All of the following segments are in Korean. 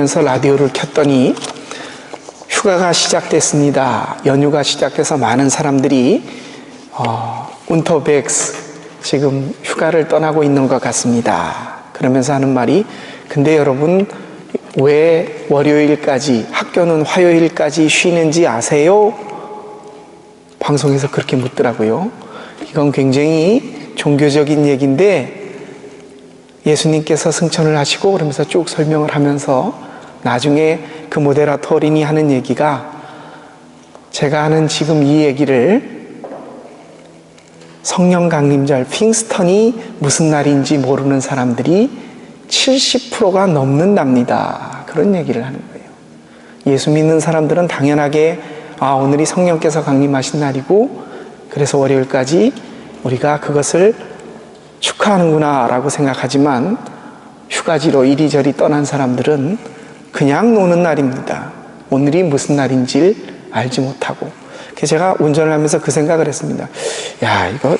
하면서 라디오를 켰더니 휴가가 시작됐습니다. 연휴가 시작돼서 많은 사람들이 운터백스 지금 휴가를 떠나고 있는 것 같습니다. 그러면서 하는 말이, 근데 여러분 왜 월요일까지, 학교는 화요일까지 쉬는지 아세요? 방송에서 그렇게 묻더라고요. 이건 굉장히 종교적인 얘기인데 예수님께서 승천을 하시고 그러면서 쭉 설명을 하면서 나중에 그 모데라터 어린이 하는 얘기가, 제가 하는 지금 이 얘기를 성령 강림절 핑스턴이 무슨 날인지 모르는 사람들이 70%가 넘는답니다. 그런 얘기를 하는 거예요. 예수 믿는 사람들은 당연하게 오늘이 성령께서 강림하신 날이고 그래서 월요일까지 우리가 그것을 축하하는구나 라고 생각하지만, 휴가지로 이리저리 떠난 사람들은 그냥 노는 날입니다. 오늘이 무슨 날인지 알지 못하고. 그래서 제가 운전을 하면서 그 생각을 했습니다. 야, 이거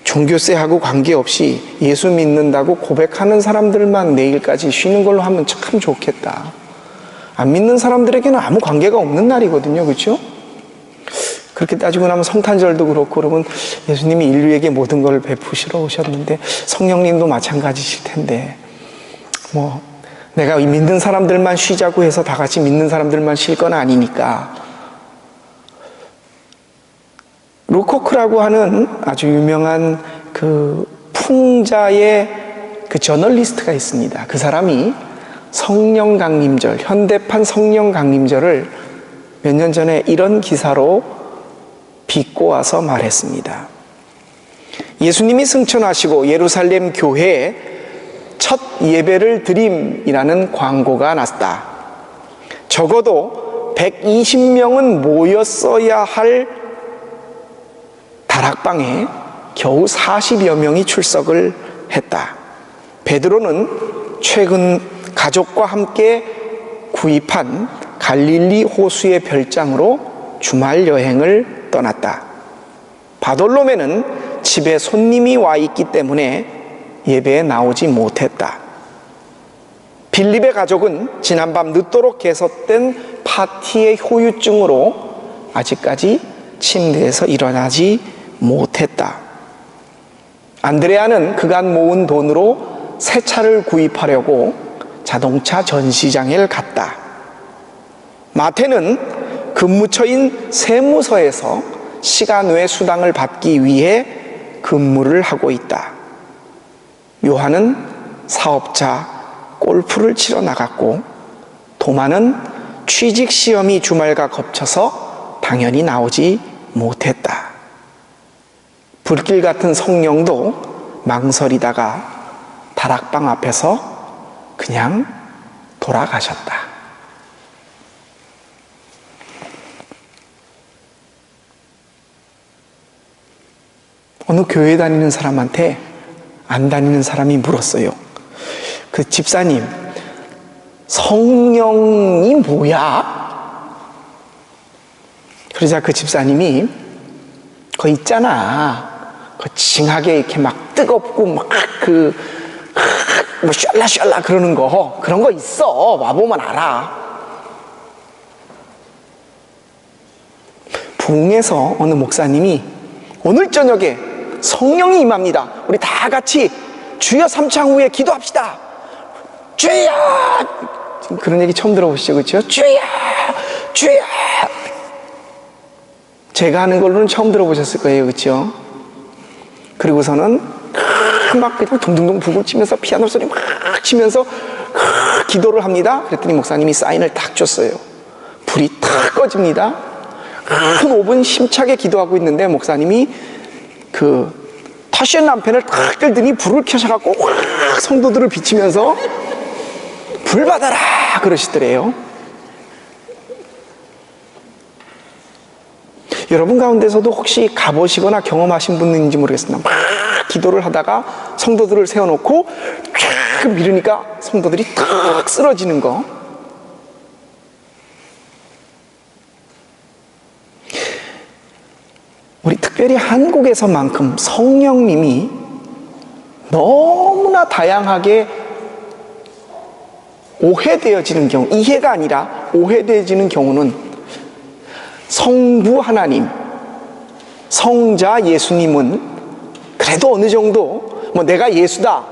종교세하고 관계없이 예수 믿는다고 고백하는 사람들만 내일까지 쉬는 걸로 하면 참 좋겠다. 안 믿는 사람들에게는 아무 관계가 없는 날이거든요. 그렇죠? 그렇게 따지고 나면 성탄절도 그렇고, 그러면 예수님이 인류에게 모든 걸 베푸시러 오셨는데 성령님도 마찬가지실 텐데, 내가 믿는 사람들만 쉬자고 해서 다 같이 믿는 사람들만 쉴 건 아니니까. 루코크라고 하는 아주 유명한 그 풍자의 그 저널리스트가 있습니다. 그 사람이 성령 강림절, 현대판 성령 강림절을 몇 년 전에 이런 기사로 비꼬아서 말했습니다. 예수님이 승천하시고 예루살렘 교회에 첫 예배를 드림이라는 광고가 났다. 적어도 120명은 모였어야 할 다락방에 겨우 40여 명이 출석을 했다. 베드로는 최근 가족과 함께 구입한 갈릴리 호수의 별장으로 주말 여행을 떠났다. 바돌로메는 집에 손님이 와 있기 때문에 예배에 나오지 못했다. 빌립의 가족은 지난밤 늦도록 계속된 파티의 후유증으로 아직까지 침대에서 일어나지 못했다. 안드레아는 그간 모은 돈으로 새 차를 구입하려고 자동차 전시장에 갔다. 마태는 근무처인 세무서에서 시간 외 수당을 받기 위해 근무를 하고 있다. 요한은 사업자 골프를 치러 나갔고, 도마는 취직 시험이 주말과 겹쳐서 당연히 나오지 못했다. 불길 같은 성령도 망설이다가 다락방 앞에서 그냥 돌아가셨다. 어느 교회 다니는 사람한테 안 다니는 사람이 물었어요. 그 집사님, 성령이 뭐야? 그러자 그 집사님이, 그거 있잖아, 그 징하게 이렇게 막 뜨겁고 막 뭐 샬라샬라 그러는 거, 그런 거 있어. 와보면 알아. 부흥에서 어느 목사님이 오늘 저녁에 성령이 임합니다. 우리 다 같이 주여 삼창 후에 기도합시다. 주여! 그런 얘기 처음 들어보시죠? 그렇죠? 주여! 주여! 제가 하는 걸로는 처음 들어보셨을 거예요. 그렇죠? 그리고서는 막 그냥 둥둥둥 북을 치면서 피아노 소리 막 치면서 기도를 합니다. 그랬더니 목사님이 사인을 딱 줬어요. 불이 탁 꺼집니다. 한 5분 힘차게 기도하고 있는데 목사님이 그 타시엔 람펜을 탁 들더니 불을 켜셔갖고 확 성도들을 비치면서 불 받아라 그러시더래요. 여러분 가운데서도 혹시 가보시거나 경험하신 분인지 모르겠습니다. 막 기도를 하다가 성도들을 세워놓고 쫙 밀으니까 성도들이 탁 쓰러지는 거. 우리 특별히 한국에서만큼 성령님이 너무나 다양하게 오해되어지는 경우, 이해가 아니라 오해되어지는 경우는 성부 하나님, 성자 예수님은 그래도 어느 정도 뭐 내가 예수다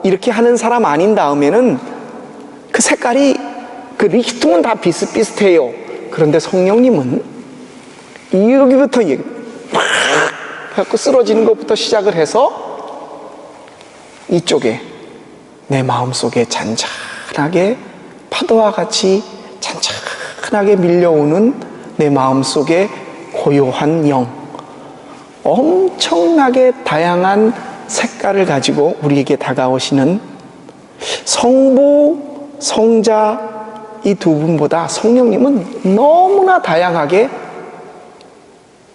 이렇게 하는 사람 아닌 다음에는 그 색깔이, 그 리히tum은 다 비슷비슷해요. 그런데 성령님은 여기부터 막 해갖고 쓰러지는 것부터 시작을 해서 이쪽에 내 마음속에 잔잔하게 파도와 같이 잔잔하게 밀려오는 내 마음속에 고요한 영, 엄청나게 다양한 색깔을 가지고 우리에게 다가오시는 성부, 성자 이 두 분보다 성령님은 너무나 다양하게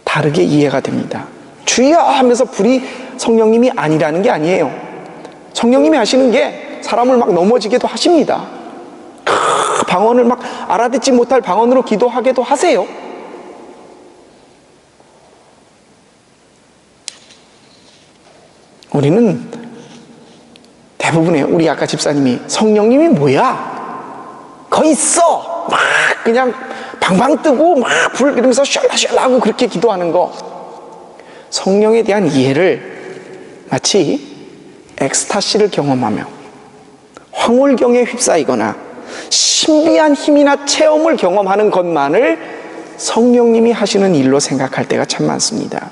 다르게 이해가 됩니다. 주여 하면서 불이 성령님이 아니라는 게 아니에요. 성령님이 하시는 게 사람을 막 넘어지게도 하십니다. 방언을 막 알아듣지 못할 방언으로 기도하게도 하세요. 우리는 대부분의 우리 아까 집사님이 성령님이 뭐야? 거기 있어! 막 그냥 방방 뜨고 막 불 이러면서 샬라샬라 하고 그렇게 기도하는 거, 성령에 대한 이해를 마치 엑스타시를 경험하며 황홀경에 휩싸이거나 신비한 힘이나 체험을 경험하는 것만을 성령님이 하시는 일로 생각할 때가 참 많습니다.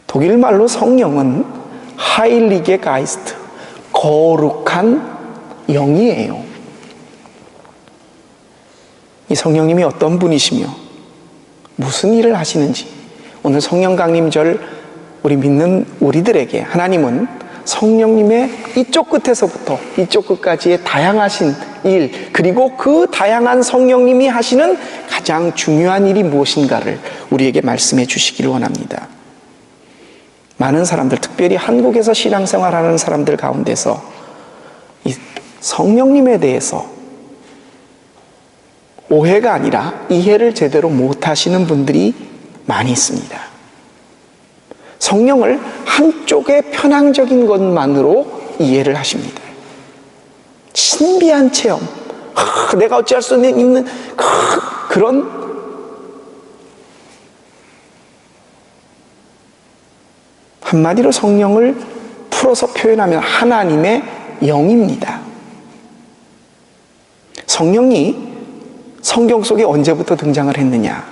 독일 말로 성령은 하일리게 가이스트, 거룩한 영이에요. 이 성령님이 어떤 분이시며 무슨 일을 하시는지, 오늘 성령 강림절 우리 믿는 우리들에게 하나님은 성령님의 이쪽 끝에서부터 이쪽 끝까지의 다양하신 일, 그리고 그 다양한 성령님이 하시는 가장 중요한 일이 무엇인가를 우리에게 말씀해 주시기를 원합니다. 많은 사람들, 특별히 한국에서 신앙생활하는 사람들 가운데서 이 성령님에 대해서 오해가 아니라 이해를 제대로 못하시는 분들이 많이 있습니다. 성령을 한쪽의 편향적인 것만으로 이해를 하십니다. 신비한 체험, 내가 어찌할 수 있는 그런 한마디로 성령을 풀어서 표현하면 하나님의 영입니다. 성령이 성경 속에 언제부터 등장을 했느냐?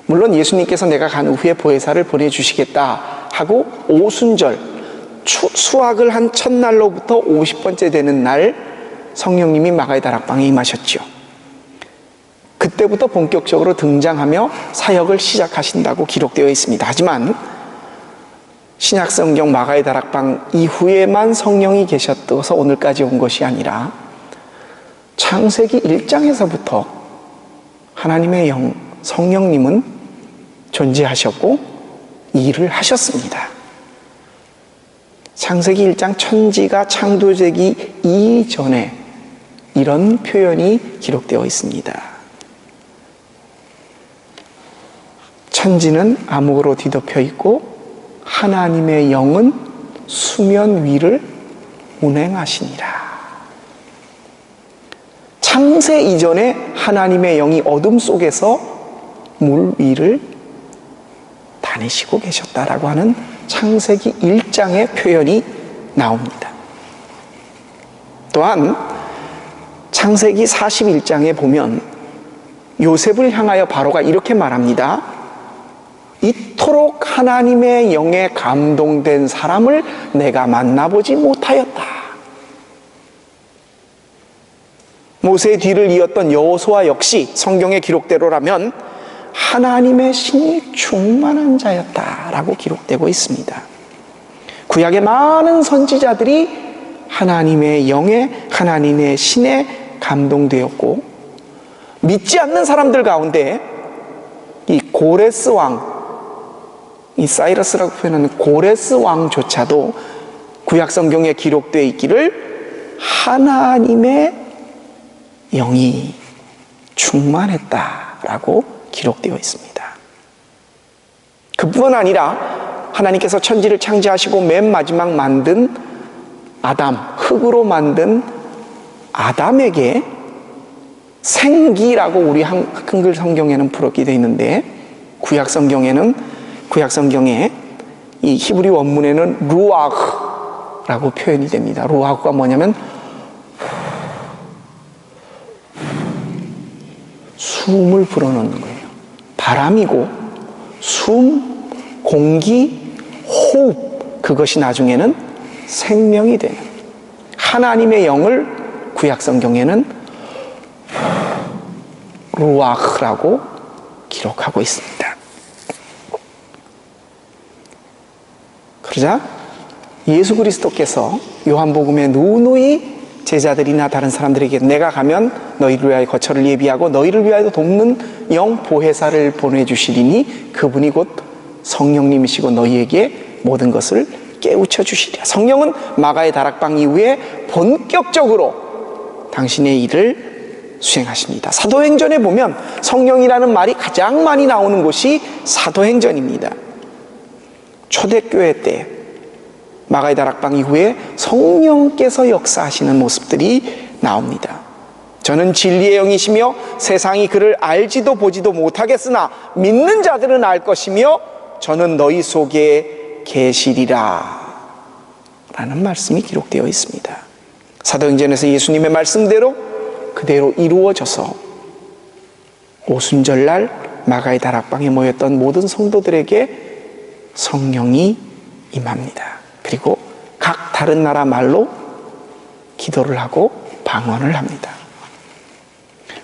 물론 예수님께서 내가 간 후에 보혜사를 보내주시겠다 하고 오순절, 수확을 한 첫날로부터 50번째 되는 날 성령님이 마가의 다락방에 임하셨죠. 그때부터 본격적으로 등장하며 사역을 시작하신다고 기록되어 있습니다. 하지만 신약성경 마가의 다락방 이후에만 성령이 계셨어서 오늘까지 온 것이 아니라 창세기 1장에서부터 하나님의 영, 성령님은 존재하셨고 일을 하셨습니다. 창세기 1장 천지가 창조되기 이전에 이런 표현이 기록되어 있습니다. 천지는 암흑으로 뒤덮여 있고 하나님의 영은 수면 위를 운행하시니라. 창세 이전에 하나님의 영이 어둠 속에서 물 위를 다니시고 계셨다라고 하는 창세기 1장의 표현이 나옵니다. 또한 창세기 41장에 보면 요셉을 향하여 바로가 이렇게 말합니다. 이토록 하나님의 영에 감동된 사람을 내가 만나보지 못하였다. 모세의 뒤를 이었던 여호수아 역시 성경의 기록대로라면 하나님의 신이 충만한 자였다라고 기록되고 있습니다. 구약의 많은 선지자들이 하나님의 영에, 하나님의 신에 감동되었고, 믿지 않는 사람들 가운데 이 고레스 왕, 이 사이러스라고 표현하는 고레스 왕조차도 구약 성경에 기록되어 있기를 하나님의 영이 충만했다라고 기록되어 있습니다. 그뿐 아니라 하나님께서 천지를 창조하시고 맨 마지막 만든 아담, 흙으로 만든 아담에게 생기라고 우리 한글 성경에는 부르게 되어 있는데 구약 성경에 이 히브리 원문에는 루아흐라고 표현이 됩니다. 루아흐가 뭐냐면 숨을 불어넣는 거예요. 바람이고 숨, 공기, 호흡, 그것이 나중에는 생명이 되는 하나님의 영을 구약 성경에는 루아흐라고 기록하고 있습니다. 그러자 예수 그리스도께서 요한복음에 누누이 제자들이나 다른 사람들에게 내가 가면 너희를 위하여 거처를 예비하고 너희를 위하여 돕는 영 보혜사를 보내주시리니 그분이 곧 성령님이시고 너희에게 모든 것을 깨우쳐 주시리라. 성령은 마가의 다락방 이후에 본격적으로 당신의 일을 수행하십니다. 사도행전에 보면 성령이라는 말이 가장 많이 나오는 곳이 사도행전입니다. 초대교회 때 마가의 다락방 이후에 성령께서 역사하시는 모습들이 나옵니다. 저는 진리의 영이시며 세상이 그를 알지도 보지도 못하겠으나 믿는 자들은 알 것이며 저는 너희 속에 계시리라 라는 말씀이 기록되어 있습니다. 사도행전에서 예수님의 말씀대로 그대로 이루어져서 오순절날 마가의 다락방에 모였던 모든 성도들에게 성령이 임합니다. 그리고 각 다른 나라 말로 기도를 하고 방언을 합니다.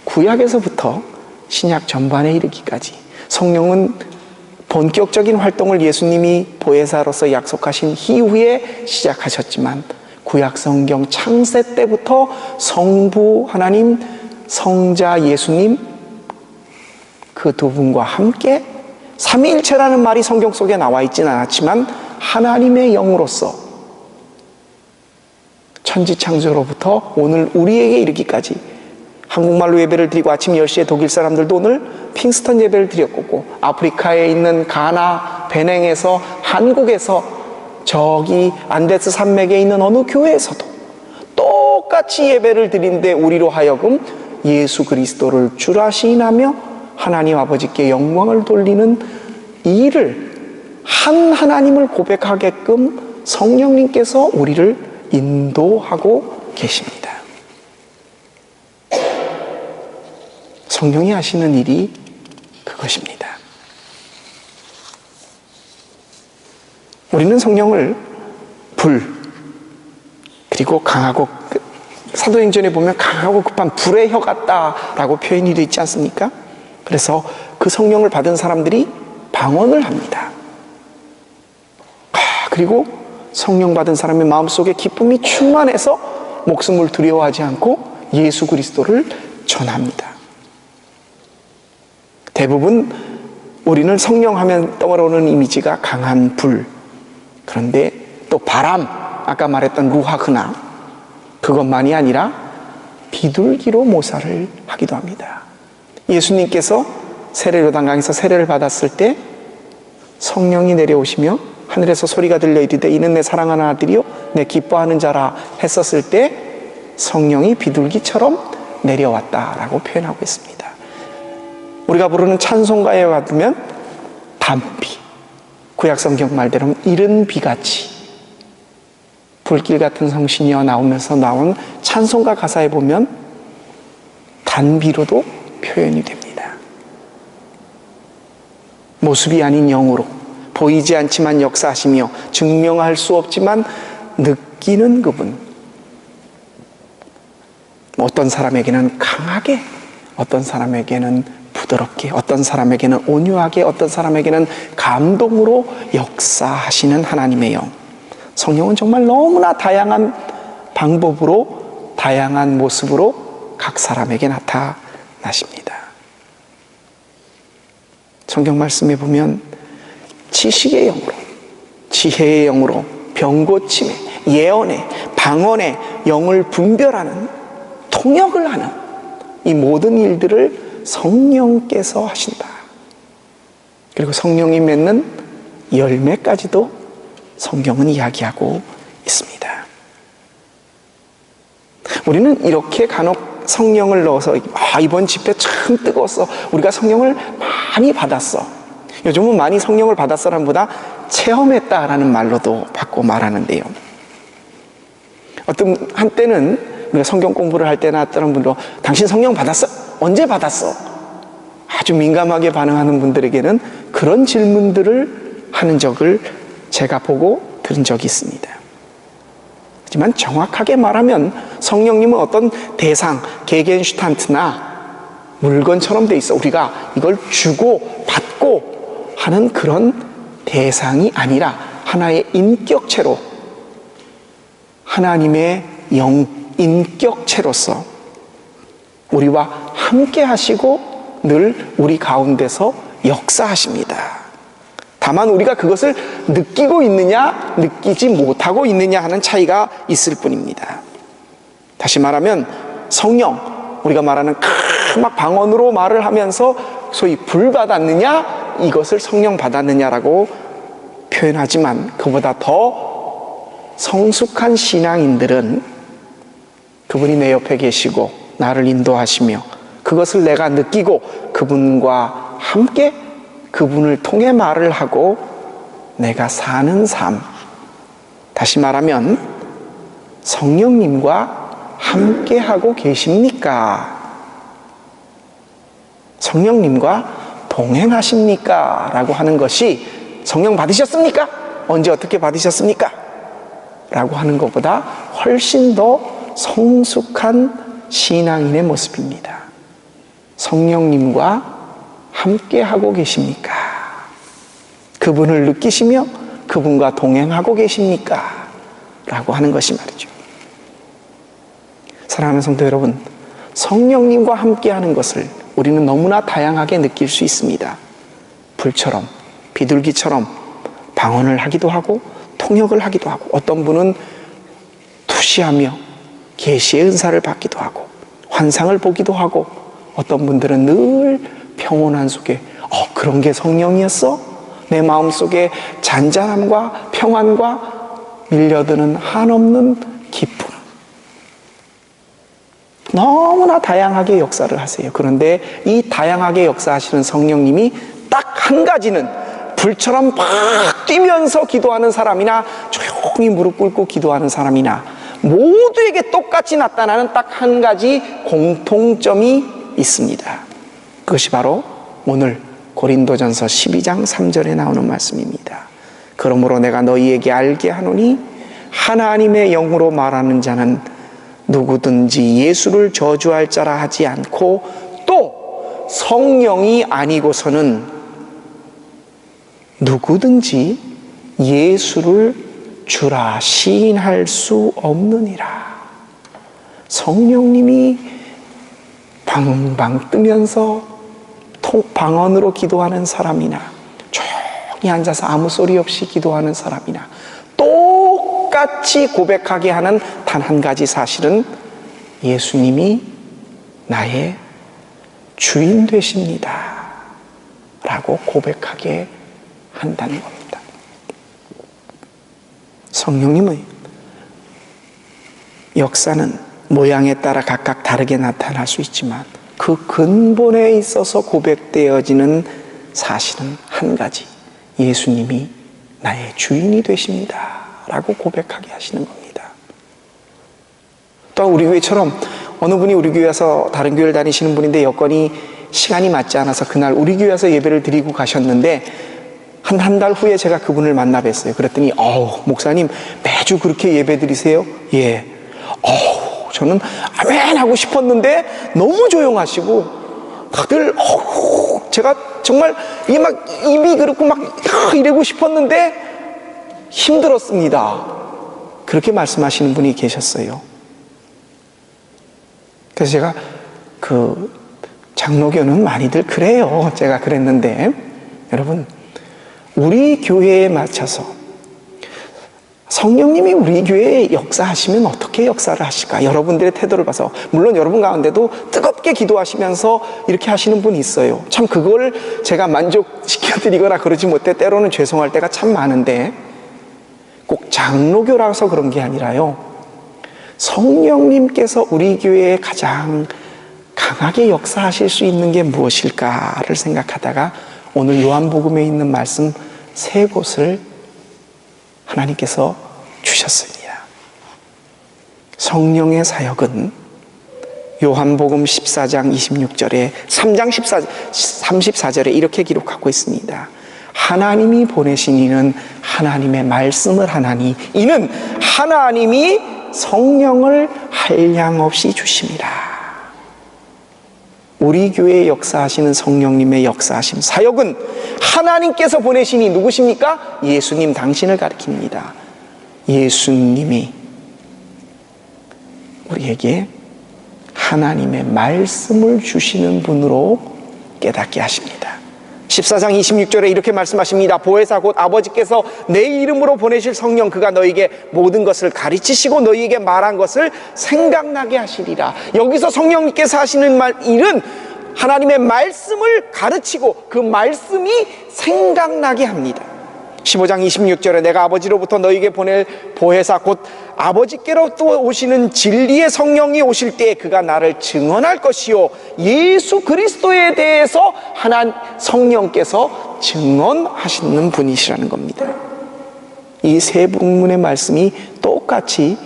구약에서부터 신약 전반에 이르기까지 성령은 본격적인 활동을 예수님이 보혜사로서 약속하신 이후에 시작하셨지만 구약 성경 창세 때부터 성부 하나님, 성자 예수님 그 두 분과 함께 삼위일체라는 말이 성경 속에 나와 있지는 않았지만 하나님의 영으로서 천지창조로부터 오늘 우리에게 이르기까지 한국말로 예배를 드리고 아침 10시에 독일 사람들도 오늘 핑스턴 예배를 드렸고 아프리카에 있는 가나, 베냉에서 한국에서 저기 안데스 산맥에 있는 어느 교회에서도 똑같이 예배를 드리는데 우리로 하여금 예수 그리스도를 주라 시인하며 하나님 아버지께 영광을 돌리는 이 일을 한 하나님을 고백하게끔 성령님께서 우리를 인도하고 계십니다. 성령이 하시는 일이 그것입니다. 우리는 성령을 불, 그리고 강하고 사도행전에 보면 강하고 급한 불의 혀 같다라고 표현이 되어 있지 않습니까? 그래서 그 성령을 받은 사람들이 방언을 합니다. 그리고 성령 받은 사람의 마음속에 기쁨이 충만해서 목숨을 두려워하지 않고 예수 그리스도를 전합니다. 대부분 우리는 성령 하면 떠오르는 이미지가 강한 불, 그런데 또 바람, 아까 말했던 루하흐나 그것만이 아니라 비둘기로 모사를 하기도 합니다. 예수님께서 세례요단강에서 세례를 받았을 때 성령이 내려오시며 하늘에서 소리가 들려 이르되 이는 내 사랑하는 아들이요 내 기뻐하는 자라 했었을 때 성령이 비둘기처럼 내려왔다라고 표현하고 있습니다. 우리가 부르는 찬송가에 가면 단비, 구약성경 말대로 이른 비같이 불길 같은 성신이여 나오면서 나온 찬송가 가사에 보면 단비로도 표현이 됩니다. 모습이 아닌 영으로 보이지 않지만 역사하시며 증명할 수 없지만 느끼는 그분. 어떤 사람에게는 강하게, 어떤 사람에게는 부드럽게, 어떤 사람에게는 온유하게, 어떤 사람에게는 감동으로 역사하시는 하나님의 영. 성령은 정말 너무나 다양한 방법으로, 다양한 모습으로 각 사람에게 나타나십니다. 성경 말씀에 보면 지식의 영으로, 지혜의 영으로, 병고침에, 예언에, 방언에 영을 분별하는, 통역을 하는 이 모든 일들을 성령께서 하신다. 그리고 성령이 맺는 열매까지도 성경은 이야기하고 있습니다. 우리는 이렇게 간혹 성령을 넣어서 이번 집회 참 뜨거웠어, 우리가 성령을 많이 받았어, 요즘은 많이 성령을 받았어라는 체험했다라는 말로도 바꿔 말하는데요. 어떤 한때는 우리가 성경 공부를 할 때나 다른 분도 당신 성령 받았어? 언제 받았어? 아주 민감하게 반응하는 분들에게는 그런 질문들을 하는 적을 제가 보고 들은 적이 있습니다. 하지만 정확하게 말하면 성령님은 어떤 대상, 게겐슈탄트나 물건처럼 돼 있어. 우리가 이걸 주고 받고 하는 그런 대상이 아니라 하나의 인격체로, 하나님의 인격체로서 우리와 함께 하시고 늘 우리 가운데서 역사하십니다. 다만 우리가 그것을 느끼고 있느냐 느끼지 못하고 있느냐 하는 차이가 있을 뿐입니다. 다시 말하면 성령, 우리가 말하는 막 방언으로 말을 하면서 소위 불 받았느냐, 이것을 성령 받았느냐라고 표현하지만 그보다 더 성숙한 신앙인들은 그분이 내 옆에 계시고 나를 인도하시며 그것을 내가 느끼고 그분과 함께 그분을 통해 말을 하고 내가 사는 삶, 다시 말하면 성령님과 함께 하고 계십니까? 성령님과 동행하십니까? 라고 하는 것이, 성령 받으셨습니까? 언제 어떻게 받으셨습니까? 라고 하는 것보다 훨씬 더 성숙한 신앙인의 모습입니다. 성령님과 함께 하고 계십니까? 그분을 느끼시며 그분과 동행하고 계십니까? 라고 하는 것이 말이죠. 사랑하는 성도 여러분, 성령님과 함께 하는 것을 우리는 너무나 다양하게 느낄 수 있습니다. 불처럼, 비둘기처럼 방언을 하기도 하고 통역을 하기도 하고, 어떤 분은 투시하며 계시의 은사를 받기도 하고 환상을 보기도 하고, 어떤 분들은 늘 평온한 속에 그런 게 성령이었어? 내 마음속에 잔잔함과 평안과 밀려드는 한없는 기쁨, 너무나 다양하게 역사를 하세요. 그런데 이 다양하게 역사하시는 성령님이 딱 한 가지는, 불처럼 막 뛰면서 기도하는 사람이나 조용히 무릎 꿇고 기도하는 사람이나 모두에게 똑같이 나타나는 딱 한 가지 공통점이 있습니다. 그것이 바로 오늘 고린도전서 12장 3절에 나오는 말씀입니다. 그러므로 내가 너희에게 알게 하노니 하나님의 영으로 말하는 자는 누구든지 예수를 저주할 자라 하지 않고 또 성령이 아니고서는 누구든지 예수를 주라 시인할 수 없느니라. 성령님이 방방 뜨면서 방언으로 기도하는 사람이나 조용히 앉아서 아무 소리 없이 기도하는 사람이나 똑같이 고백하게 하는 단 한 가지 사실은 예수님이 나의 주인 되십니다 라고 고백하게 한다는 겁니다. 성령님의 역사는 모양에 따라 각각 다르게 나타날 수 있지만 그 근본에 있어서 고백되어지는 사실은 한 가지, 예수님이 나의 주인이 되십니다 라고 고백하게 하시는 겁니다. 또 우리 교회처럼 어느 분이 우리 교회에서 다른 교회를 다니시는 분인데 여건이 시간이 맞지 않아서 그날 우리 교회에서 예배를 드리고 가셨는데 한 달 후에 제가 그분을 만나 뵀어요. 그랬더니 목사님 매주 그렇게 예배 드리세요? 예. 저는 아멘 하고 싶었는데 너무 조용하시고 다들 제가 정말 이게 막 입이 그렇고 막 이러고 싶었는데 힘들었습니다. 그렇게 말씀하시는 분이 계셨어요. 그래서 제가 장로교는 많이들 그래요. 제가 그랬는데 여러분, 우리 교회에 맞춰서 성령님이 우리 교회에 역사하시면 어떻게 역사를 하실까? 여러분들의 태도를 봐서, 물론 여러분 가운데도 뜨겁게 기도하시면서 이렇게 하시는 분이 있어요. 참 그걸 제가 만족시켜드리거나 그러지 못해 때로는 죄송할 때가 참 많은데, 꼭 장로교라서 그런 게 아니라요, 성령님께서 우리 교회에 가장 강하게 역사하실 수 있는 게 무엇일까를 생각하다가 오늘 요한복음에 있는 말씀 3곳을 하나님께서 주셨습니다. 성령의 사역은 요한복음 14장 26절에 3장 34절에 이렇게 기록하고 있습니다. 하나님이 보내신 이는 하나님의 말씀을 하나니 이는 하나님이 성령을 한량없이 주심이라. 우리 교회에 역사하시는 성령님의 역사하심 사역은 하나님께서 보내시니 누구십니까? 예수님 당신을 가리킵니다. 예수님이 우리에게 하나님의 말씀을 주시는 분으로 깨닫게 하십니다. 14장 26절에 이렇게 말씀하십니다. 보혜사 곧 아버지께서 내 이름으로 보내실 성령 그가 너에게 모든 것을 가르치시고 너희에게 말한 것을 생각나게 하시리라. 여기서 성령님께서 하시는 일은 하나님의 말씀을 가르치고 그 말씀이 생각나게 합니다. 15장 26절에 내가 아버지로부터 너희에게 보낼 보혜사 곧 아버지께로 또 오시는 진리의 성령이 오실 때에 그가 나를 증언할 것이요 예수 그리스도에 대해서 성령께서 증언하시는 분이시라는 겁니다. 이 세 본문의 말씀이 똑같이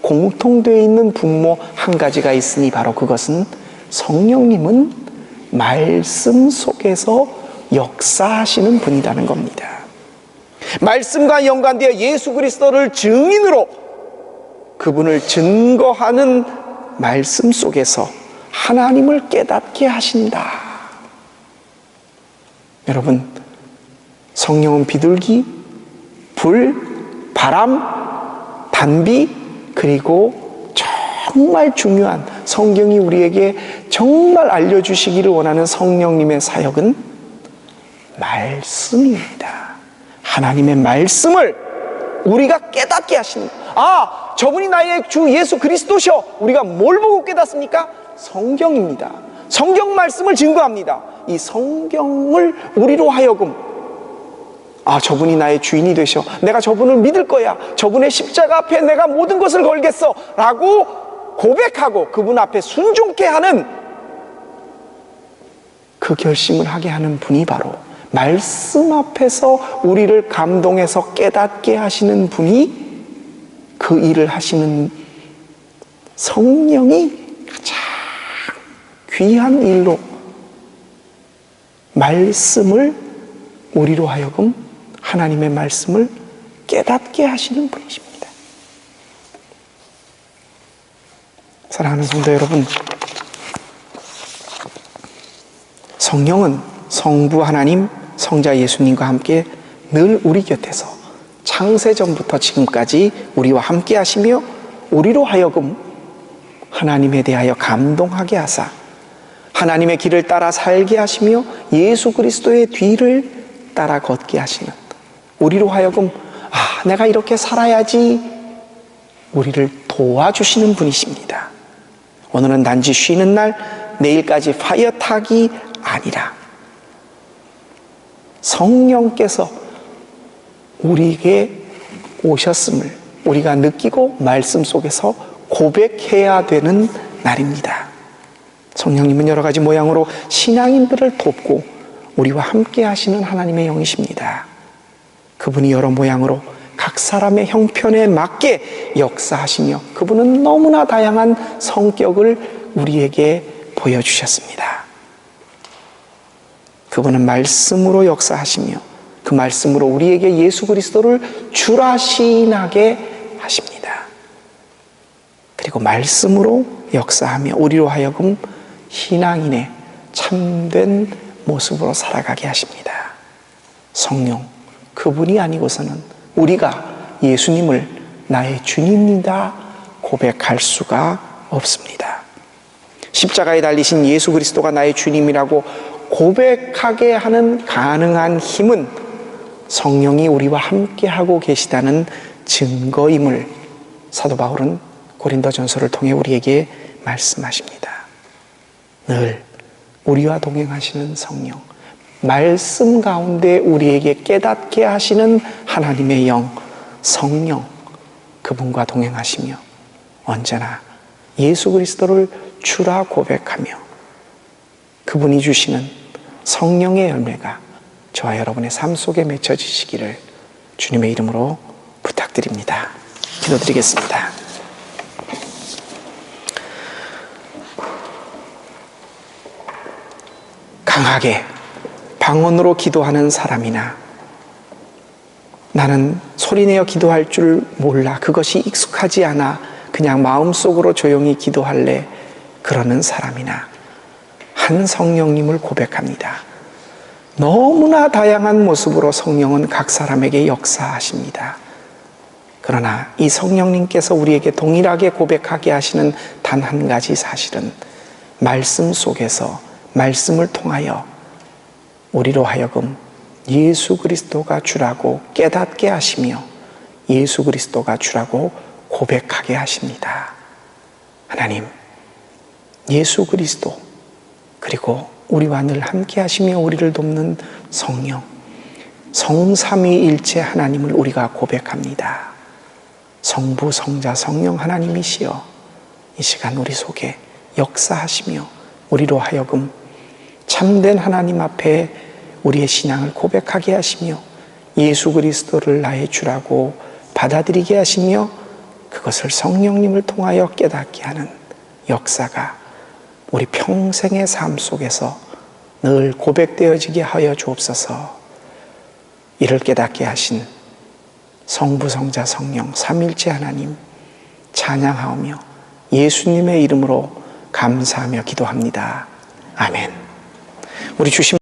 공통되어 있는 분모 한 가지가 있으니 바로 그것은 성령님은 말씀 속에서 역사하시는 분이라는 겁니다. 말씀과 연관되어 예수 그리스도를 증인으로 그분을 증거하는 말씀 속에서 하나님을 깨닫게 하신다. 여러분, 성령은 비둘기, 불, 바람, 단비, 그리고 정말 중요한 성경이 우리에게 정말 알려주시기를 원하는 성령님의 사역은 말씀입니다. 하나님의 말씀을 우리가 깨닫게 하시는, 저분이 나의 주 예수 그리스도셔. 우리가 뭘 보고 깨닫습니까? 성경입니다. 성경 말씀을 증거합니다. 이 성경을 우리로 하여금 저분이 나의 주인이 되셔. 내가 저분을 믿을 거야. 저분의 십자가 앞에 내가 모든 것을 걸겠어 라고 고백하고 그분 앞에 순종케 하는 그 결심을 하게 하는 분이 바로 말씀 앞에서 우리를 감동해서 깨닫게 하시는 분이, 그 일을 하시는 성령이 가장 귀한 일로 말씀을 우리로 하여금 하나님의 말씀을 깨닫게 하시는 분이십니다. 사랑하는 성도 여러분, 성령은 성부 하나님, 성자 예수님과 함께 늘 우리 곁에서 창세전부터 지금까지 우리와 함께 하시며 우리로 하여금 하나님에 대하여 감동하게 하사 하나님의 길을 따라 살게 하시며 예수 그리스도의 뒤를 따라 걷게 하시는, 우리로 하여금 내가 이렇게 살아야지 우리를 도와주시는 분이십니다. 오늘은 단지 쉬는 날, 내일까지 파이어 타기 아니라 성령께서 우리에게 오셨음을 우리가 느끼고 말씀 속에서 고백해야 되는 날입니다. 성령님은 여러 가지 모양으로 신앙인들을 돕고 우리와 함께 하시는 하나님의 영이십니다. 그분이 여러 모양으로 각 사람의 형편에 맞게 역사하시며 그분은 너무나 다양한 성격을 우리에게 보여주셨습니다. 그분은 말씀으로 역사하시며 그 말씀으로 우리에게 예수 그리스도를 주라 시인하게 하십니다. 그리고 말씀으로 역사하며 우리로 하여금 신앙인의 참된 모습으로 살아가게 하십니다. 성령, 그분이 아니고서는 우리가 예수님을 나의 주님이다 고백할 수가 없습니다. 십자가에 달리신 예수 그리스도가 나의 주님이라고 고백하게 하는 가능한 힘은 성령이 우리와 함께하고 계시다는 증거임을 사도 바울은 고린도전서를 통해 우리에게 말씀하십니다. 늘 우리와 동행하시는 성령, 말씀 가운데 우리에게 깨닫게 하시는 하나님의 영, 성령, 그분과 동행하시며 언제나 예수 그리스도를 주라 고백하며 그분이 주시는 성령의 열매가 저와 여러분의 삶 속에 맺혀지시기를 주님의 이름으로 부탁드립니다. 기도드리겠습니다. 강하게 방언으로 기도하는 사람이나 나는 소리내어 기도할 줄 몰라, 그것이 익숙하지 않아 그냥 마음속으로 조용히 기도할래, 그러는 사람이나 한 성령님을 고백합니다. 너무나 다양한 모습으로 성령은 각 사람에게 역사하십니다. 그러나 이 성령님께서 우리에게 동일하게 고백하게 하시는 단 한 가지 사실은 말씀 속에서, 말씀을 통하여 우리로 하여금 예수 그리스도가 주라고 깨닫게 하시며 예수 그리스도가 주라고 고백하게 하십니다. 하나님, 예수 그리스도, 그리고 우리와 늘 함께 하시며 우리를 돕는 성령, 성삼위일체 하나님을 우리가 고백합니다. 성부, 성자, 성령 하나님이시여 이 시간 우리 속에 역사하시며 우리로 하여금 참된 하나님 앞에 우리의 신앙을 고백하게 하시며 예수 그리스도를 나의 주라고 받아들이게 하시며 그것을 성령님을 통하여 깨닫게 하는 역사가 우리 평생의 삶 속에서 늘 고백되어지게 하여 주옵소서. 이를 깨닫게 하신 성부, 성자, 성령 삼일체 하나님 찬양하오며 예수님의 이름으로 감사하며 기도합니다. 아멘. 우리 주심